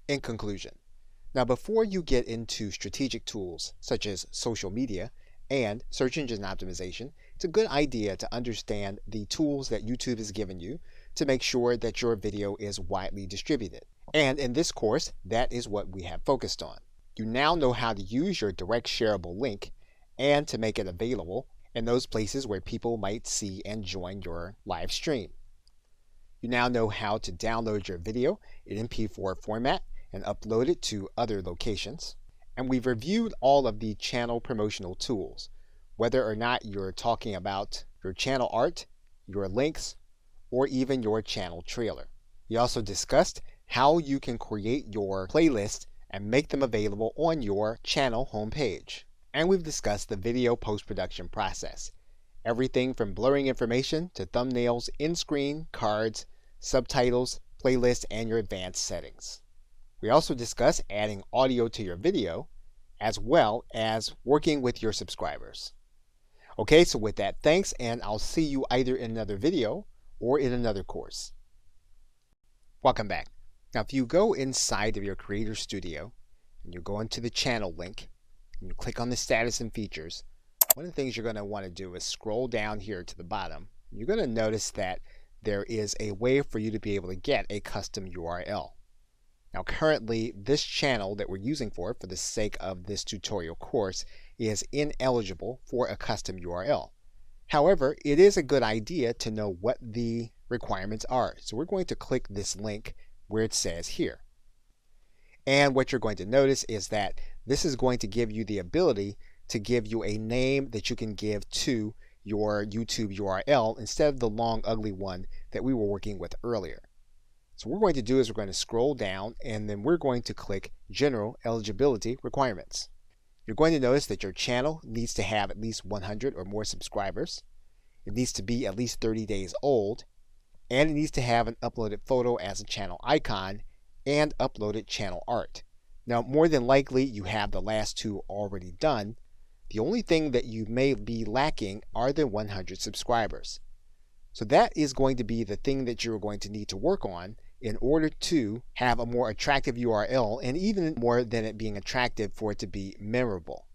In conclusion, now before you get into strategic tools such as social media and search engine optimization, it's a good idea to understand the tools that YouTube has given you to make sure that your video is widely distributed. And in this course, that is what we have focused on. You now know how to use your direct shareable link and to make it available in those places where people might see and join your live stream. You now know how to download your video in MP4 format and upload it to other locations. And we've reviewed all of the channel promotional tools, whether or not you're talking about your channel art, your links, or even your channel trailer. We also discussed how you can create your playlist and make them available on your channel homepage. And we've discussed the video post-production process, everything from blurring information to thumbnails, in-screen, cards, subtitles, playlists, and your advanced settings. We also discuss adding audio to your video, as well as working with your subscribers. Okay, so with that, thanks, and I'll see you either in another video or in another course. Welcome back. Now, if you go inside of your Creator Studio, and you go into the channel link, and you click on the status and features, one of the things you're going to want to do is scroll down here to the bottom. You're going to notice that there is a way for you to be able to get a custom URL. Now currently this channel that we're using for the sake of this tutorial course is ineligible for a custom URL. However, it is a good idea to know what the requirements are. So we're going to click this link where it says here. And what you're going to notice is that this is going to give you the ability to give you a name that you can give to your YouTube URL instead of the long ugly one that we were working with earlier. So what we're going to do is we're going to scroll down and then we're going to click General Eligibility Requirements. You're going to notice that your channel needs to have at least 100 or more subscribers. It needs to be at least 30 days old, and it needs to have an uploaded photo as a channel icon and uploaded channel art. Now more than likely you have the last two already done. The only thing that you may be lacking are the 100 subscribers. So that is going to be the thing that you're going to need to work on in order to have a more attractive URL, and even more than it being attractive, for it to be memorable.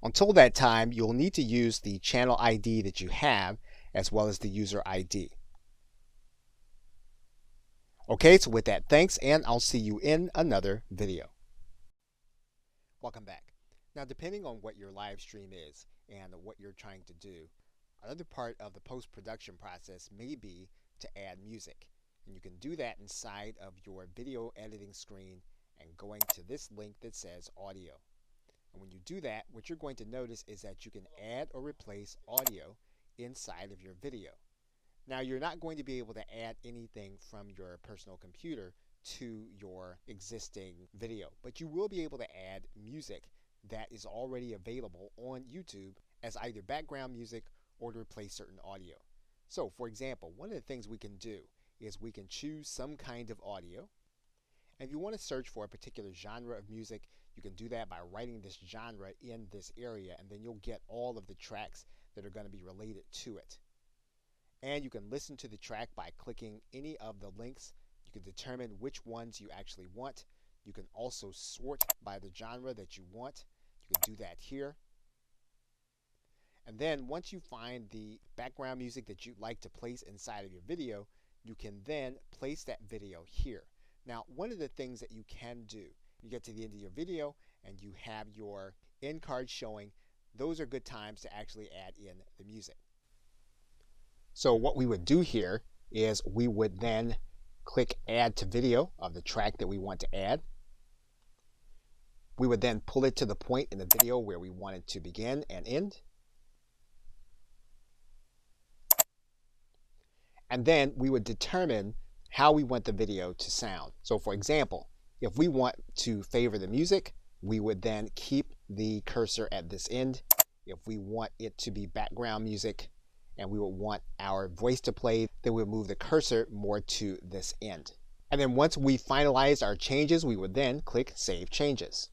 Until that time, you'll need to use the channel ID that you have as well as the user ID. Okay, so with that, thanks, and I'll see you in another video. Welcome back. Now, depending on what your live stream is and what you're trying to do, another part of the post-production process may be to add music. And you can do that inside of your video editing screen and going to this link that says audio. And when you do that, what you're going to notice is that you can add or replace audio inside of your video. Now, you're not going to be able to add anything from your personal computer to your existing video, but you will be able to add music that is already available on YouTube as either background music or to replace certain audio. So, for example, one of the things we can do is we can choose some kind of audio. And if you want to search for a particular genre of music, you can do that by writing this genre in this area, and then you'll get all of the tracks that are going to be related to it. And you can listen to the track by clicking any of the links. You can determine which ones you actually want. You can also sort by the genre that you want. You can do that here. And then once you find the background music that you'd like to place inside of your video, you can then place that video here. Now, one of the things that you can do, you get to the end of your video and you have your end card showing, those are good times to actually add in the music. So what we would do here is we would then click Add to Video of the track that we want to add. We would then pull it to the point in the video where we want it to begin and end. And then we would determine how we want the video to sound. So for example, if we want to favor the music, we would then keep the cursor at this end. If we want it to be background music and we would want our voice to play, then we would move the cursor more to this end. And then once we finalize our changes, we would then click Save Changes.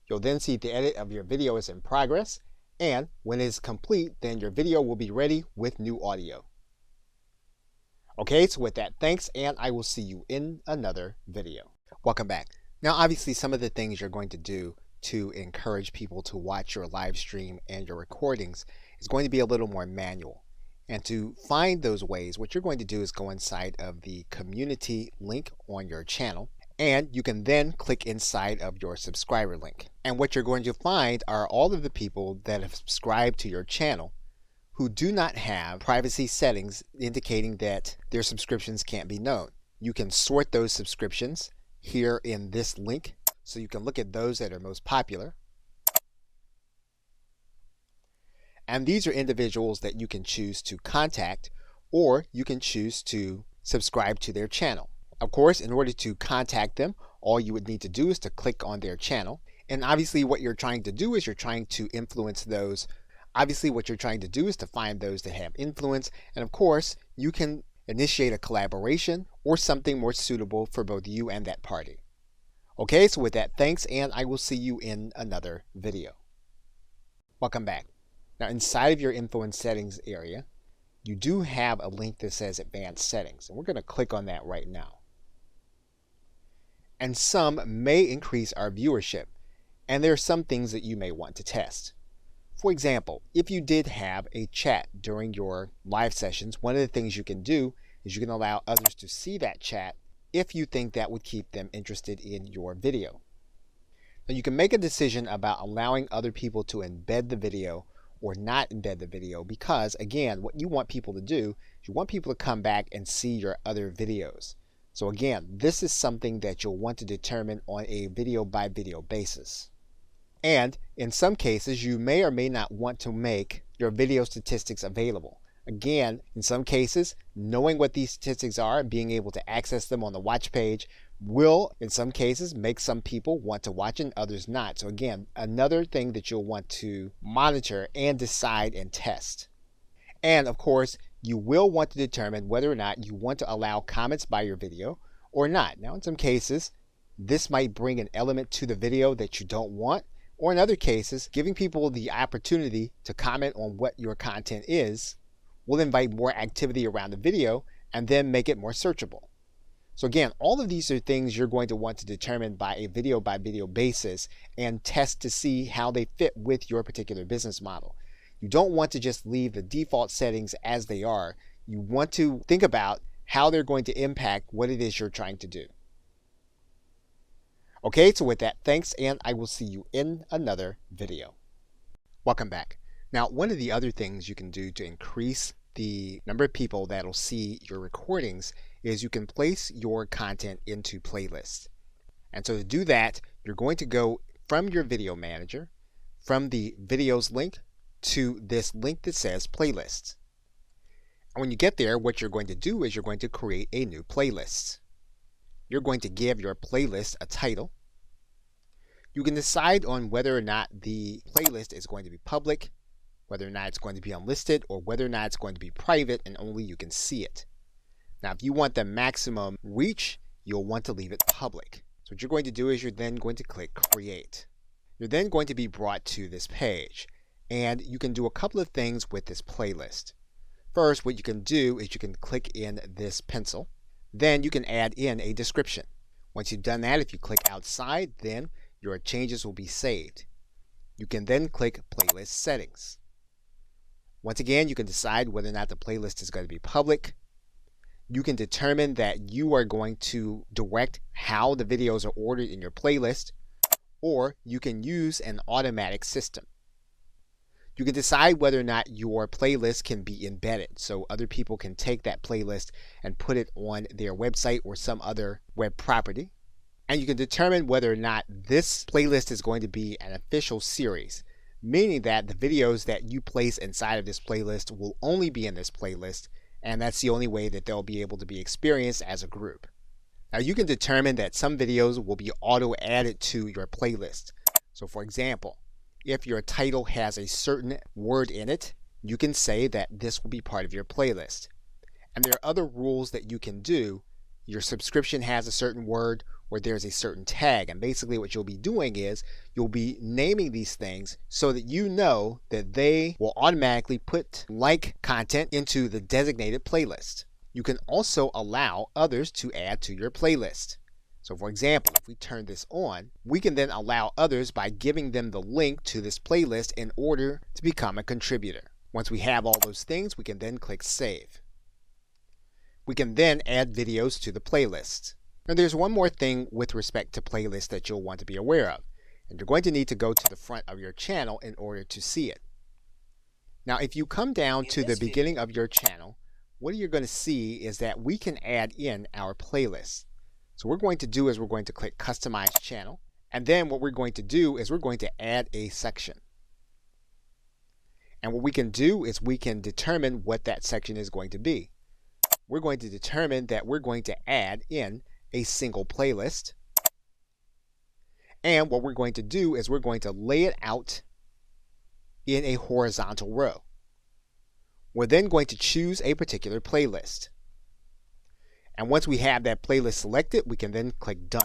You'll then see the edit of your video is in progress, and when it is complete, then your video will be ready with new audio. Okay, so with that, thanks, and I will see you in another video. Welcome back. Now, obviously, some of the things you're going to do to encourage people to watch your live stream and your recordings is going to be a little more manual. And to find those ways, what you're going to do is go inside of the community link on your channel, and you can then click inside of your subscriber link. And what you're going to find are all of the people that have subscribed to your channel who do not have privacy settings indicating that their subscriptions can't be known. You can sort those subscriptions here in this link, so you can look at those that are most popular. And these are individuals that you can choose to contact, or you can choose to subscribe to their channel. Of course, in order to contact them, all you would need to do is to click on their channel. And obviously what you're trying to do is you're trying to influence those. Obviously what you're trying to do is to find those that have influence. And of course, you can initiate a collaboration or something more suitable for both you and that party. Okay, so with that, thanks, and I will see you in another video. Welcome back. Now inside of your influence settings area, you do have a link that says advanced settings, and we're going to click on that right now. And some may increase our viewership, and there are some things that you may want to test. For example, if you did have a chat during your live sessions, one of the things you can do is you can allow others to see that chat if you think that would keep them interested in your video. Now you can make a decision about allowing other people to embed the video or not embed the video, because again, what you want people to do is you want people to come back and see your other videos. So again, this is something that you'll want to determine on a video by video basis. And in some cases, you may or may not want to make your video statistics available. Again, in some cases, knowing what these statistics are and being able to access them on the watch page will, in some cases, make some people want to watch and others not. So again, another thing that you'll want to monitor and decide and test. And of course, you will want to determine whether or not you want to allow comments by your video or not. Now, in some cases, this might bring an element to the video that you don't want, or in other cases, giving people the opportunity to comment on what your content is will invite more activity around the video and then make it more searchable. So again, all of these are things you're going to want to determine by video basis and test to see how they fit with your particular business model. You don't want to just leave the default settings as they are. You want to think about how they're going to impact what it is you're trying to do. Okay, so with that, thanks, and I will see you in another video. Welcome back. Now, one of the other things you can do to increase the number of people that'll see your recordings is you can place your content into playlists. And so to do that, you're going to go from your video manager, from the videos link, to this link that says playlists. And when you get there, what you're going to do is you're going to create a new playlist. You're going to give your playlist a title. You can decide on whether or not the playlist is going to be public, whether or not it's going to be unlisted, or whether or not it's going to be private and only you can see it. Now, if you want the maximum reach, you'll want to leave it public. So what you're going to do is you're then going to click Create. You're then going to be brought to this page, and you can do a couple of things with this playlist. First, what you can do is you can click in this pencil. Then you can add in a description. Once you've done that, if you click outside, then your changes will be saved. You can then click Playlist Settings. Once again, you can decide whether or not the playlist is going to be public. You can determine that you are going to direct how the videos are ordered in your playlist, or you can use an automatic system. You can decide whether or not your playlist can be embedded, so other people can take that playlist and put it on their website or some other web property. And you can determine whether or not this playlist is going to be an official series, meaning that the videos that you place inside of this playlist will only be in this playlist, and that's the only way that they'll be able to be experienced as a group. Now you can determine that some videos will be auto added to your playlist. So for example, if your title has a certain word in it, you can say that this will be part of your playlist. And there are other rules that you can do. Your subscription has a certain word, or there's a certain tag, and basically what you'll be doing is you'll be naming these things so that you know that they will automatically put like content into the designated playlist. You can also allow others to add to your playlist. So for example, if we turn this on, we can then allow others by giving them the link to this playlist in order to become a contributor. Once we have all those things, we can then click Save. We can then add videos to the playlist. Now there's one more thing with respect to playlists that you'll want to be aware of, and you're going to need to go to the front of your channel in order to see it. Now if you come down to the beginning of your channel, what you're going to see is that we can add in our playlists. So what we're going to do is we're going to click Customize Channel, and then what we're going to do is we're going to add a section. And what we can do is we can determine what that section is going to be. We're going to determine that we're going to add in a single playlist. And what we're going to do is we're going to lay it out in a horizontal row. We're then going to choose a particular playlist. And once we have that playlist selected, we can then click Done.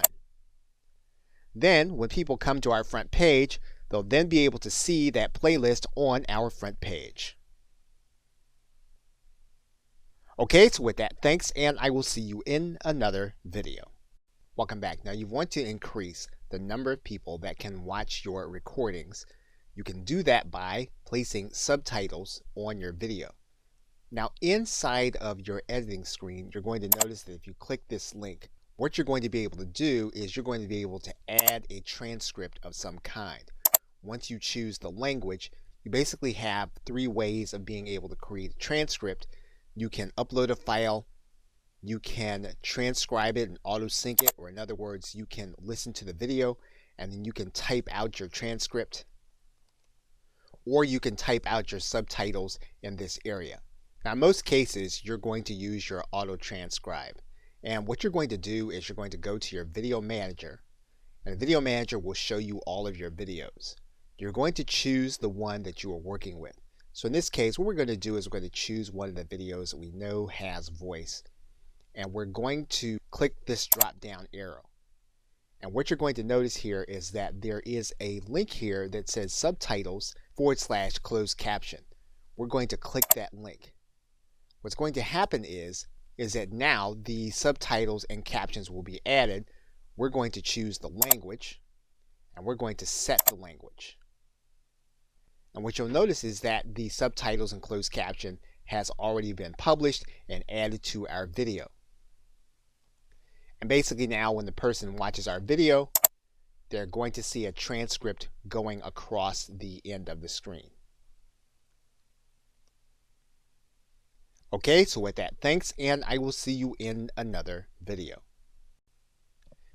Then when people come to our front page, they'll then be able to see that playlist on our front page. Okay, so with that, thanks, and I will see you in another video. Welcome back. Now you want to increase the number of people that can watch your recordings. You can do that by placing subtitles on your video. Now inside of your editing screen, you're going to notice that if you click this link, what you're going to be able to do is you're going to be able to add a transcript of some kind. Once you choose the language, you basically have 3 ways of being able to create a transcript. You can upload a file, you can transcribe it and auto sync it, or in other words, you can listen to the video and then you can type out your transcript, or you can type out your subtitles in this area. Now in most cases, you're going to use your auto transcribe. And what you're going to do is you're going to go to your video manager, and the video manager will show you all of your videos. You're going to choose the one that you are working with. So in this case, what we're going to do is we're going to choose one of the videos that we know has voice. And we're going to click this drop down arrow. And what you're going to notice here is that there is a link here that says subtitles / closed caption. We're going to click that link. What's going to happen is that now the subtitles and captions will be added. We're going to choose the language, and we're going to set the language. And what you'll notice is that the subtitles and closed caption has already been published and added to our video. And basically now when the person watches our video, they're going to see a transcript going across the end of the screen. Okay, so with that, thanks, and I will see you in another video.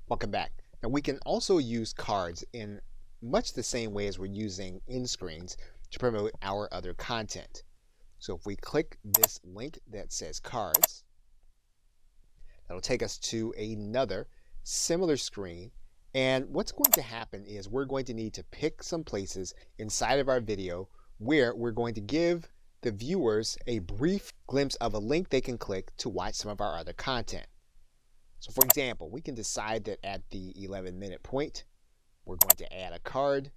Welcome back. Now we can also use cards in much the same way as we're using end screens to promote our other content. So if we click this link that says cards, that'll take us to another similar screen. And what's going to happen is we're going to need to pick some places inside of our video where we're going to give the viewers a brief glimpse of a link they can click to watch some of our other content. So for example, we can decide that at the 11-minute point, we're going to add a card.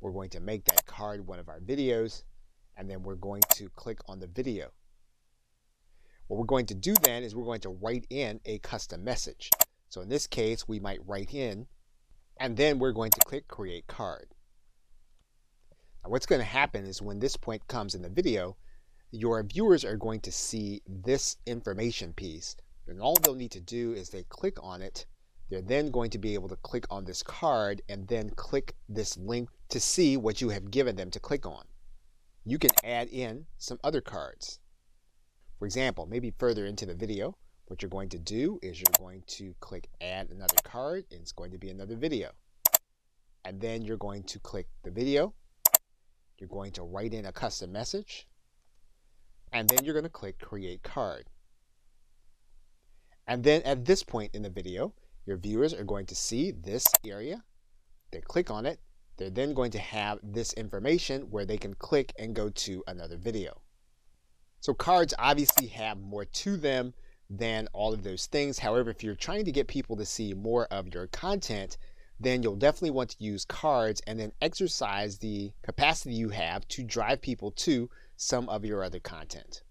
We're going to make that card one of our videos, and then we're going to click on the video. What we're going to do then is we're going to write in a custom message. So in this case, we might write in, and then we're going to click Create Card. Now what's going to happen is when this point comes in the video, your viewers are going to see this information piece, and all they'll need to do is they click on it. They're then going to be able to click on this card and then click this link to see what you have given them to click on. You can add in some other cards. For example, maybe further into the video, what you're going to do is you're going to click Add Another Card, and it's going to be another video. And then you're going to click the video. You're going to write in a custom message, and then you're going to click Create Card. And then at this point in the video, your viewers are going to see this area. They click on it. They're then going to have this information where they can click and go to another video. So cards obviously have more to them than all of those things. However, if you're trying to get people to see more of your content, then you'll definitely want to use cards and then exercise the capacity you have to drive people to some of your other content.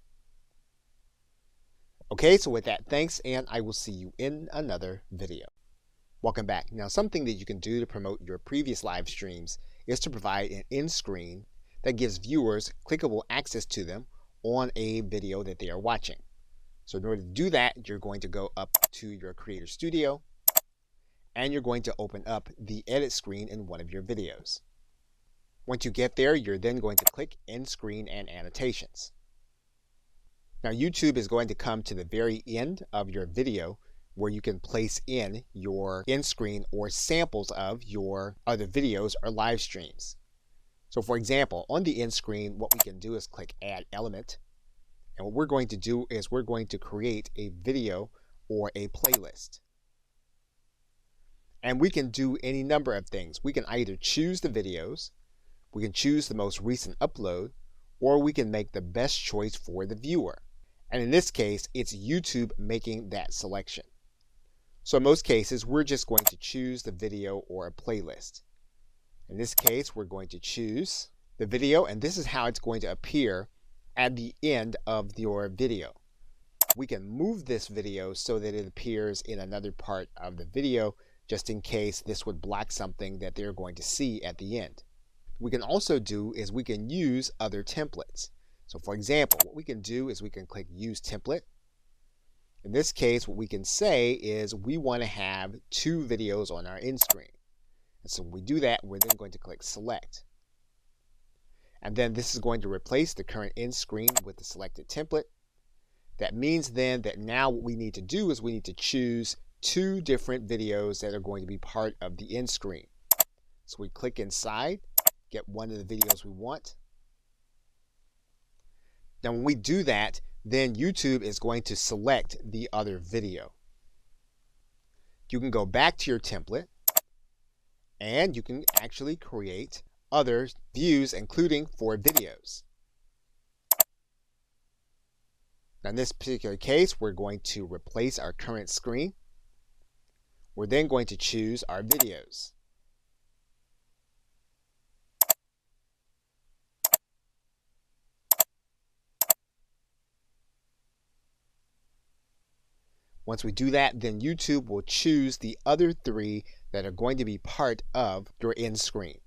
Okay, so with that, thanks, and I will see you in another video. Welcome back. Now, something that you can do to promote your previous live streams is to provide an end screen that gives viewers clickable access to them on a video that they are watching. So in order to do that, you're going to go up to your Creator Studio and you're going to open up the edit screen in one of your videos. Once you get there, you're then going to click End Screen and Annotations. Now, YouTube is going to come to the very end of your video where you can place in your end screen or samples of your other videos or live streams. So for example, on the end screen, what we can do is click Add Element. And what we're going to do is we're going to create a video or a playlist. And we can do any number of things. We can either choose the videos, we can choose the most recent upload, or we can make the best choice for the viewer. And in this case, it's YouTube making that selection. So in most cases, we're just going to choose the video or a playlist. In this case, we're going to choose the video, and this is how it's going to appear at the end of your video. We can move this video so that it appears in another part of the video, just in case this would block something that they're going to see at the end. What we can also do is we can use other templates. So for example, what we can do is we can click Use Template. In this case, what we can say is we want to have 2 videos on our end screen. And so when we do that, we're then going to click Select. And then this is going to replace the current end screen with the selected template. That means then that now what we need to do is we need to choose 2 different videos that are going to be part of the end screen. So we click inside, get one of the videos we want. Now when we do that, then YouTube is going to select the other video. You can go back to your template and you can actually create other views, including for videos. Now in this particular case, we're going to replace our current screen. We're then going to choose our videos. Once we do that, then YouTube will choose the other 3 that are going to be part of your end screen.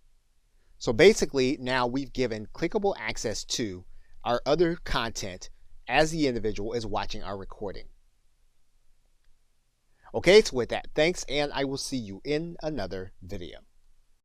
So basically, now we've given clickable access to our other content as the individual is watching our recording. Okay, so with that, thanks, and I will see you in another video.